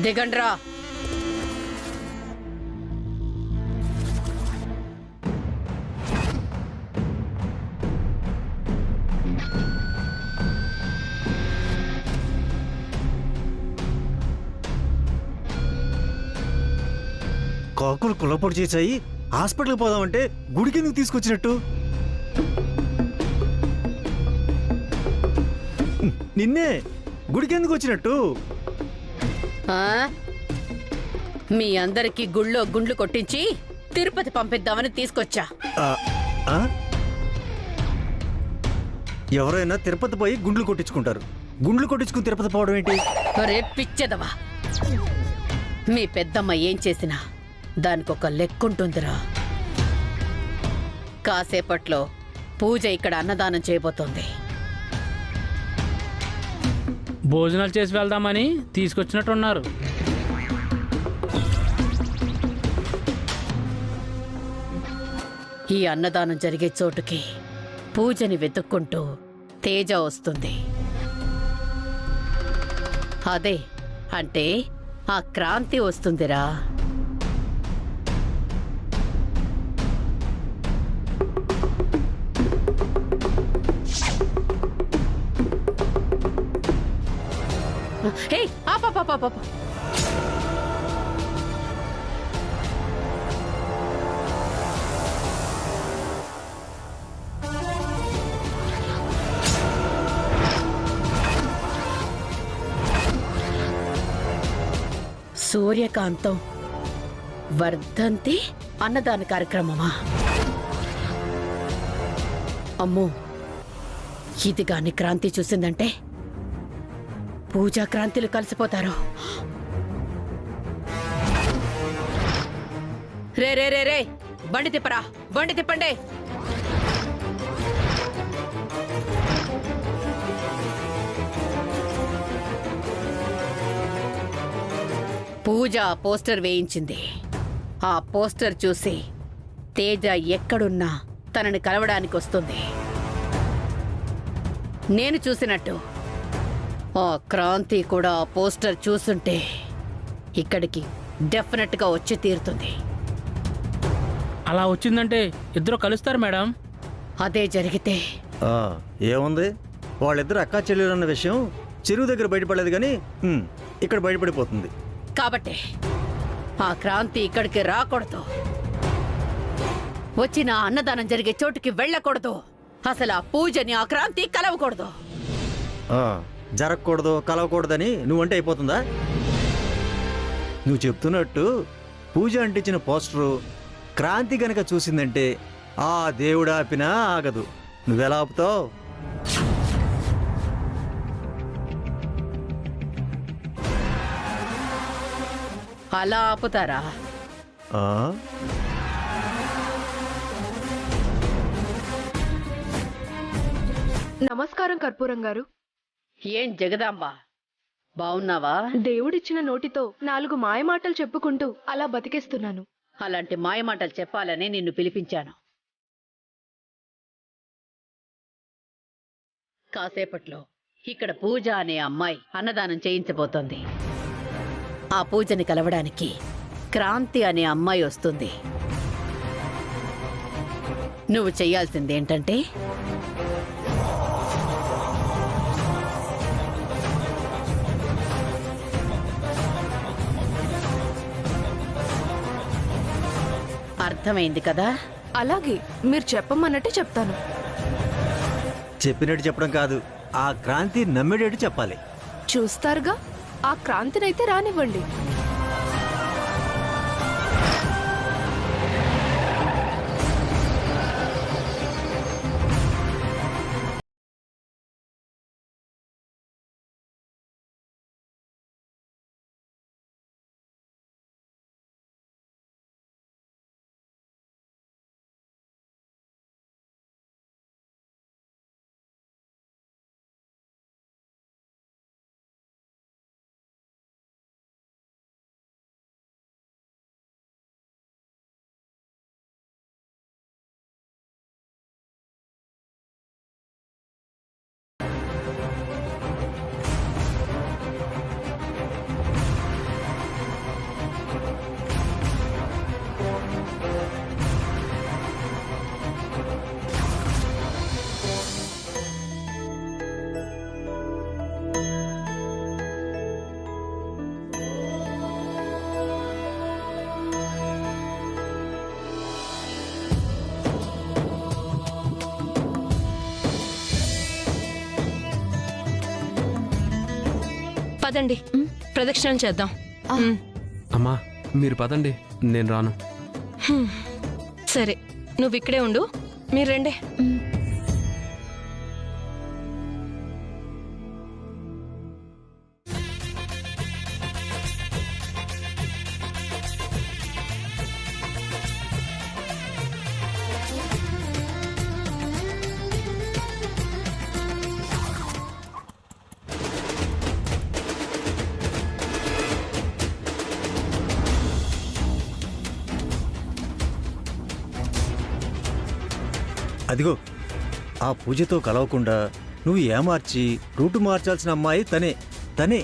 దిగండ్రా. కాకులు కులపొడి చేశాయి. హాస్పిటల్కి పోదామంటే గుడికి ఎందుకు తీసుకొచ్చినట్టు? నిన్నే గుడికి ఎందుకు వచ్చినట్టు? మీ అందరికి గుళ్ళో గుండ్లు కొట్టించి తిరుపతి పంపిద్దామని తీసుకొచ్చా. ఎవరైనా తిరుపతి పోయి గుండ్లు కొట్టించుకుంటారు. గుండ్లు కొట్టించుకుని తిరుపతి పోవడం ఏంటి? పిచ్చదవా. మీ పెద్దమ్మ ఏం చేసినా దానికొక లెక్కుంటుందిరా. కాసేపట్లో పూజ ఇక్కడ అన్నదానం చేయబోతోంది. భోజనాలు చేసి వెళ్దామని తీసుకొచ్చినట్టున్నారు. ఈ అన్నదానం జరిగే చోటుకి పూజని వెతుక్కుంటూ తేజ వస్తుంది. అదే అంటే ఆ క్రాంతి వస్తుందిరా. హే ఆపా. సూర్యకాంతం వర్ధంతి అన్నదాన కార్యక్రమమా? అమ్మో, ఇది గాని క్రాంతి చూసిందంటే పూజా క్రాంతిలు కలిసిపోతారు. రే రే రే రే బండి తిప్పరా, బండి తిప్పండి. పూజ పోస్టర్ వేయించింది. ఆ పోస్టర్ చూసి తేజ ఎక్కడున్నా తనని కలవడానికి వస్తుంది. నేను చూసినట్టు ఆ క్రాంతి కూడా ఆ పోస్టర్ చూసుంటే ఇక్కడికి డెఫినెట్ గా వచ్చి తీరుతుంది. అలా వచ్చిందంటే ఇద్దరు కలుస్తారు మేడం. అదే జరిగితే ఏముంది, వాళ్ళిద్దరు అక్కా చెల్లెలు అన్న విషయం చెరువు దగ్గర బయటపడలేదు కానీ ఇక్కడ బయటపడిపోతుంది. కాబట్టి ఆ క్రాంతి ఇక్కడికి రాకూడదు. వచ్చిన అన్నదానం జరిగే చోటుకి వెళ్ళకూడదు. అసలు ఆ పూజని ఆ క్రాంతి కలవకూడదు. జరగకూడదు, కలవకూడదని నువ్వంటే అయిపోతుందా? నువ్వు చెప్తున్నట్టు పూజ అంటించిన పోస్టరు క్రాంతి గనక చూసిందంటే ఆ దేవుడు ఆపినా ఆగదు. నువ్వెలా ఆపుతావు? అలా ఆపుతారా? నమస్కారం కర్పూరం గారు. ఏం జగదాంబ, బావున్నావా? దేవుడిచ్చిన నోటితో 4 మాయమాటలు చెప్పుకుంటూ అలా బతికేస్తున్నాను. అలాంటి మాయమాటలు చెప్పాలని నిన్ను పిలిపించాను. కాసేపట్లో ఇక్కడ పూజ అనే అమ్మాయి అన్నదానం చేయించబోతోంది. ఆ పూజని కలవడానికి క్రాంతి అనే అమ్మాయి వస్తుంది. నువ్వు చెయ్యాల్సిందేంటంటే అర్థమైంది కదా? అలాగే, మీరు చెప్పమన్నట్టే చెప్తాను. చెప్పినట్టు చెప్పడం కాదు, ఆ క్రాంతి నమ్మేటట్టు చెప్పాలి. చూస్తారుగా, ఆ క్రాంతినైతే రానివ్వండి. పదండి ప్రదక్షిణలు చేద్దాం. అమ్మా మీరు పదండి, నేను రాను. సరే నువ్వు ఇక్కడే ఉండు, మీరు రండి. అదిగో ఆ పూజతో కలవకుండా నువ్వు ఏమార్చి రూటు మార్చాల్సిన అమ్మాయి తనే తనే.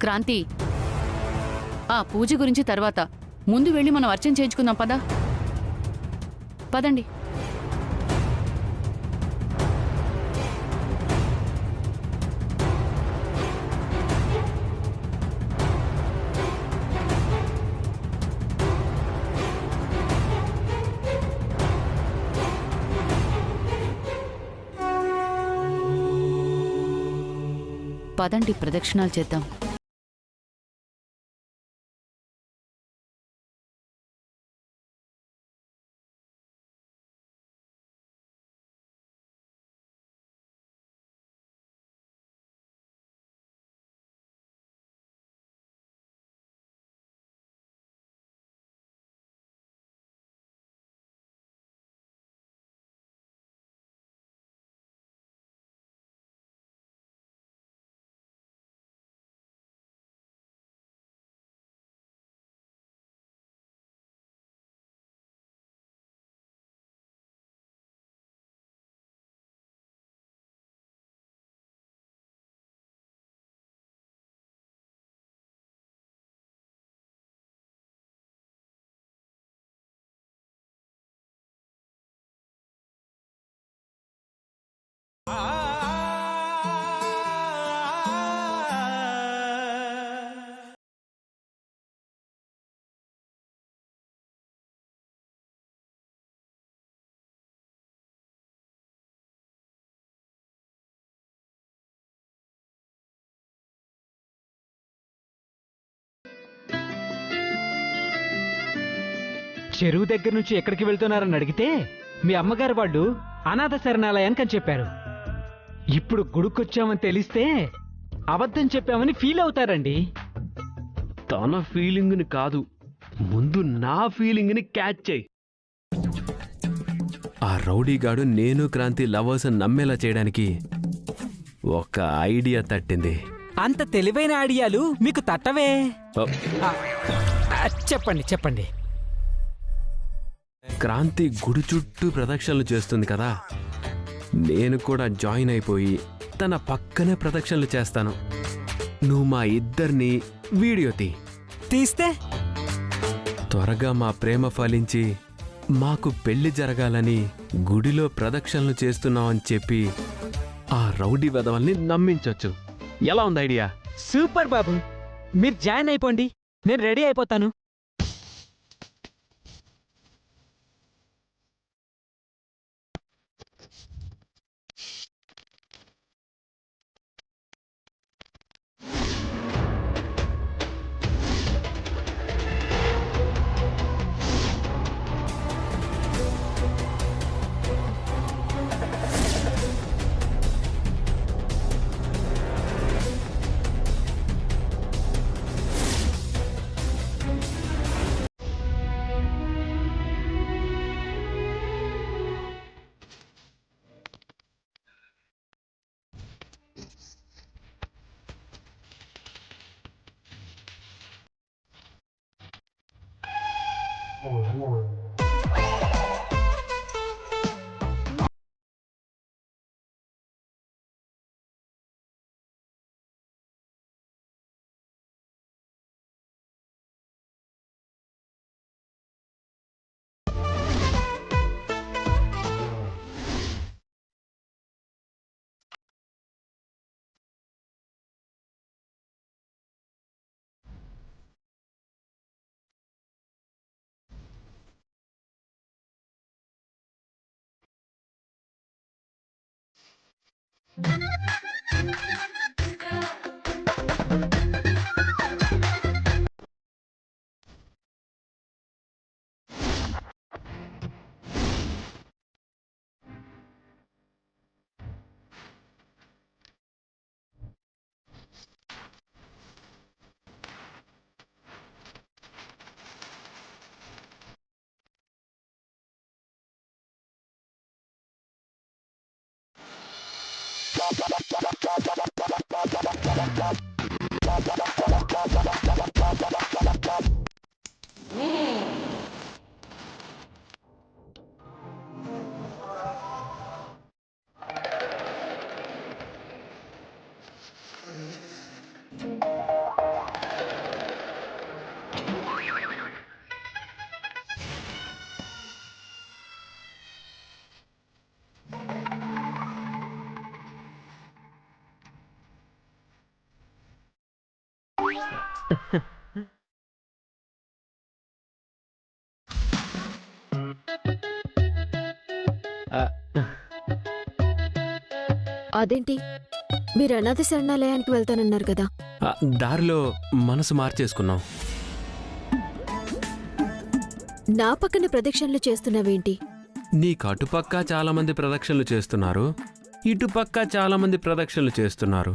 క్రాంతి, ఆ పూజ గురించి తర్వాత, ముందు వెళ్ళి మనం అర్చన చేయించుకుందాం. పదా పదండి. పదండి, ప్రదక్షిణాలు చేద్దాం. చెరువు దగ్గర నుంచి ఎక్కడికి వెళ్తున్నారని అడిగితే మీ అమ్మగారు వాళ్ళు అనాథ శరణాలయానికి అని చెప్పారు. ఇప్పుడు గుడికొచ్చామని తెలిస్తే అబద్ధం చెప్పామని ఫీల్ అవుతారండి. తన ఫీలింగ్ని కాదు, ముందు నా ఫీలింగ్ని క్యాచ్ చేయి. ఆ రౌడీగాడు నేను క్రాంతి లవర్స్ అని నమ్మేలా చేయడానికి ఒక ఐడియా తట్టింది. అంత తెలివైన ఐడియాలు మీకు తట్టవే. ఓ, చెప్పండి చెప్పండి. క్రాంతి గుడి చుట్టూ ప్రదక్షిణలు చేస్తుంది కదా, నేను కూడా జాయిన్ అయిపోయి తన పక్కనే ప్రదక్షిణలు చేస్తాను. నువ్వు మా ఇద్దరిని వీడియో తీస్తే త్వరగా మా ప్రేమ ఫలించి మాకు పెళ్లి జరగాలని గుడిలో ప్రదక్షిణలు చేస్తున్నావని చెప్పి ఆ రౌడీ వెధవల్ని నమ్మించొచ్చు. ఎలా ఉంది ఐడియా? సూపర్ బాబు, మీరు జాయిన్ అయిపోండి, నేను రెడీ అయిపోతాను. అదేంటి మీరు అనాథ శరణాలయానికి వెళ్తానన్నారు కదా. దారిలో మనసు మార్చేసుకున్నాం. నా పక్కన ప్రదక్షిణలు చేస్తున్నావేంటి? నీకు అటుపక్క చాలా మంది ప్రదక్షిణలు చేస్తున్నారు, ఇటుపక్క చాలా మంది ప్రదక్షిణలు చేస్తున్నారు.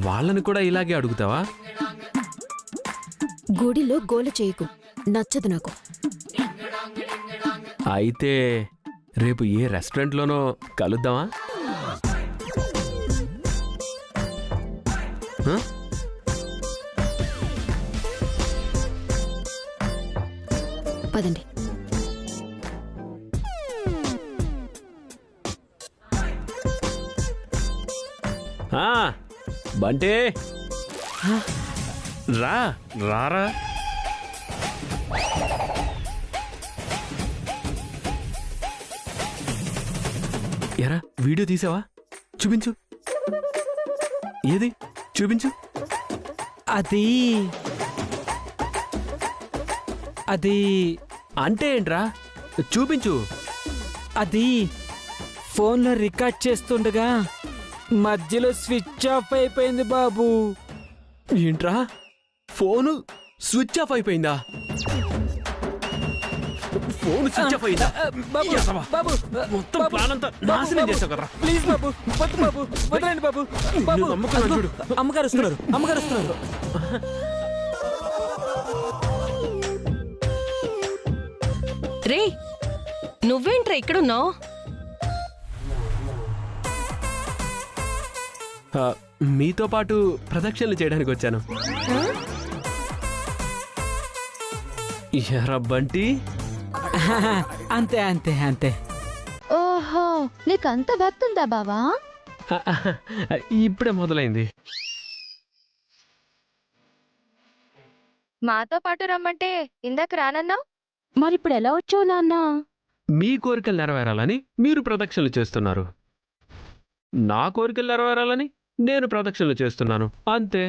వాళ్ళని కూడా ఇలాగే అడుగుతావా? గుడిలో గోల చేయకు, నచ్చదు నాకు. అయితే రేపు ఏ రెస్టారెంట్లోనో కలుద్దామా? పదండి. బంటే రా రారా. ఎరా వీడియో తీసావా? చూపించు. ఏది చూపించు. అది అది అంటే ఏంట్రా? చూపించు. అది ఫోన్లో రికార్డ్ చేస్తుండగా మధ్యలో స్విచ్ ఆఫ్ అయిపోయింది బాబు. ఏంట్రా ఫోను స్విచ్ ఆఫ్ అయిపోయిందా? ఫోన్ స్విచ్ ఆఫ్ అయిందా? బాబు బాబు మొత్తం ప్లాన్ అంతా నాశనం చేసావు కదరా. ప్లీజ్ బాబు, వద్దు బాబు, వదలండి బాబు. బాబు చూడు. అమ్మగారు వస్తున్నారు, అమ్మగారు వస్తున్నారు. రే నువ్వేంట్రా ఇక్కడున్నావు? మీతో పాటు ప్రదక్షిణలు చేయడానికి వచ్చాను. ఎరా బంటి. అంతే అంతే అంతే. ఓహో, నీకంత భక్తి ఉందా బావా? ఇప్పుడే మొదలైంది. మాతో పాటు రమ్మంటే ఇందాక రానన్నావు. మరిప్పుడు ఎలా వచ్చావు నాన్న? మీ కోరికలు నెరవేరాలని మీరు ప్రదక్షిణలు చేస్తున్నారు, నా కోరికలు నెరవేరాలని నేను ప్రదక్షిణలు చేస్తున్నాను, అంతే.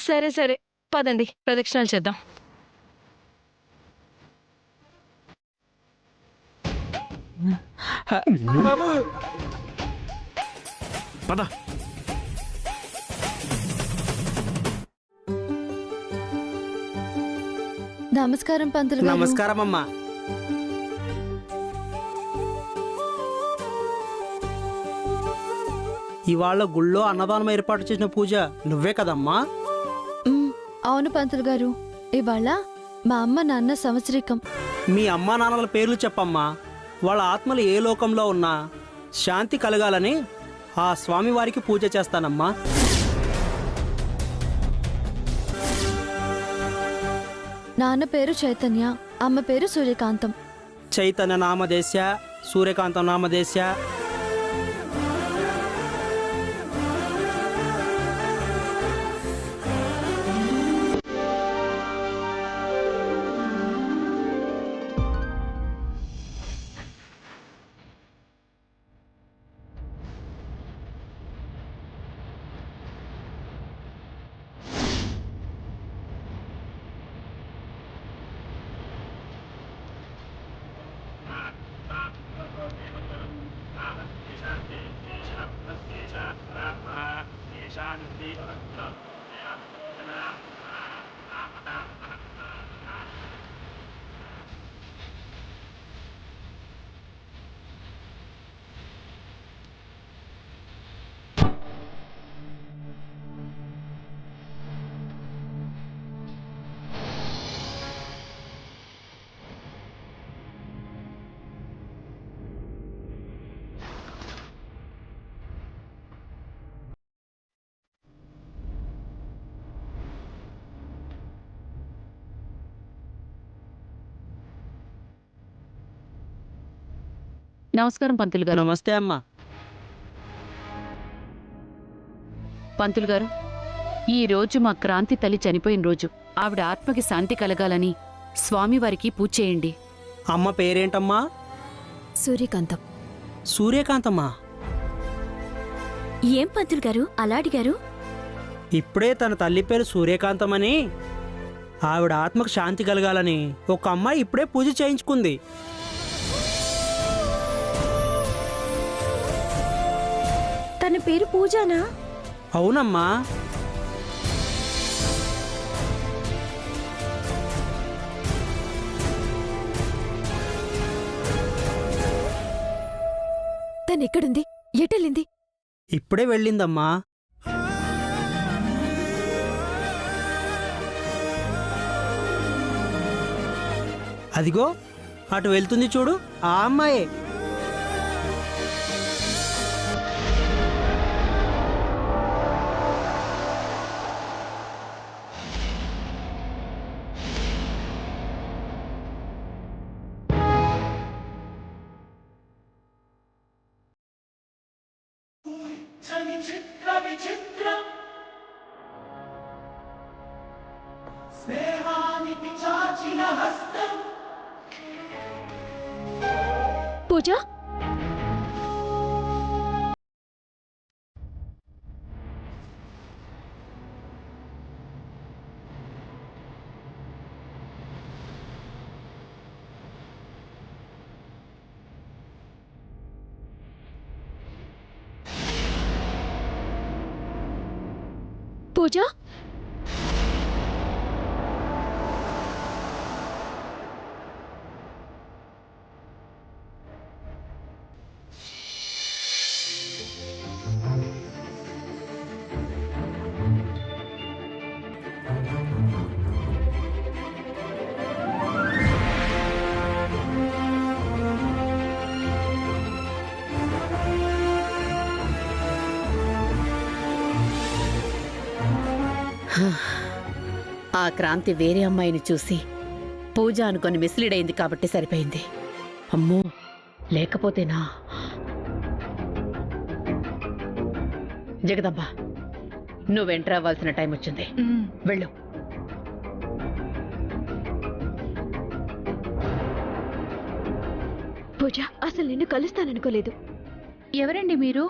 సరే సరే పదండి, ప్రదక్షిణాలు చేద్దాం. పద. నమస్కారం పంతులు గారు. నమస్కారం అమ్మా. ఇవాళ గుళ్ళో అన్నదానం ఏర్పాటు చేసిన పూజ నువ్వే కదమ్మా? అవును పంతులు గారు, ఇవాళ మా అమ్మ నాన్న సంవత్సరికం. మీ అమ్మా నాన్నల పేర్లు చెప్పమ్మా. వాళ్ళ ఆత్మలు ఏ లోకంలో ఉన్నా శాంతి కలగాలని ఆ స్వామివారికి పూజ చేస్తానమ్మా. నాన్న పేరు చైతన్య, అమ్మ పేరు సూర్యకాంతం. చైతన్య నామదేశ్య, సూర్యకాంతం నామదేశ్య. నమస్కారం పంతులు గారు. నమస్తే అమ్మా. పంతులు గారు, ఈ రోజు మా క్రాంతి తల్లి చనిపోయిన రోజు. ఆవిడ ఆత్మకి శాంతి కలగాలని స్వామివారికి పూజ చేయండి. అమ్మ పేరేంటమ్మా? సూర్యకాంతం. సూర్యకాంతమ్మా. ఏం పంతులు గారు అలా అడిగారు? ఇప్పుడే తన తల్లి పేరు సూర్యకాంతమని, ఆవిడ ఆత్మకు శాంతి కలగాలని ఒక అమ్మాయి ఇప్పుడే పూజ చేయించుకుంది. తన పేరు పూజానా? అవునమ్మా. తనెక్కడుంది? ఎటెళ్ళింది? ఇప్పుడే వెళ్ళిందమ్మా. అదిగో అటు వెళ్తుంది చూడు, ఆ అమ్మాయే. పూజ, పూజ, ఆ క్రాంతి వేరే అమ్మాయిని చూసి పూజ అనుకొని మిస్లీడ్ అయింది కాబట్టి సరిపోయింది. అమ్మో, లేకపోతేనా? జగదమ్మ, నువ్వు ఎంటర్ అవ్వాల్సిన టైం వచ్చింది. వెళ్ళు. పూజ, అసలు నిన్ను కలుస్తాననుకోలేదు. ఎవరండి మీరు?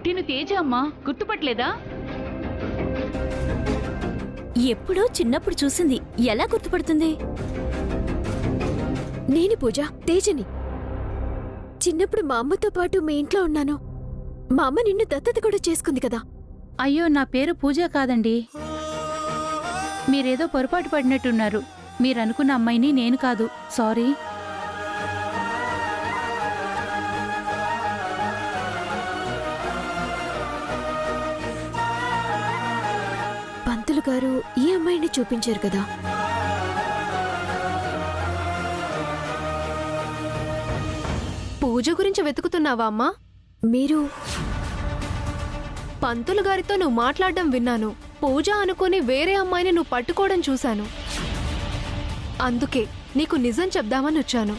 తిను తేజ అమ్మా, గుర్తుపట్టలేదా? ఎప్పుడో చిన్నప్పుడు చూసింది, ఎలా గుర్తుపడుతుంది? నేను పూజ, తేజని. చిన్నప్పుడు మా అమ్మతో పాటు మీ ఇంట్లో ఉన్నాను. మా అమ్మ నిన్ను దత్తత కూడా చేసుకుంది కదా. అయ్యో, నా పేరు పూజ కాదండి. మీరేదో పొరపాటు పడినట్టున్నారు. మీరనుకున్న అమ్మాయిని నేను కాదు. సారీ. పంతులు గారు ఈ అమ్మాయిని చూపించారు కదా. పూజ గురించి వెతుకుతున్నావా అమ్మా? మీరు పంతులు గారితో నువ్వు మాట్లాడడం విన్నాను. పూజ అనుకుని వేరే అమ్మాయిని నువ్వు పట్టుకోవడం చూశాను. అందుకే నీకు నిజం చెప్దామని వచ్చాను.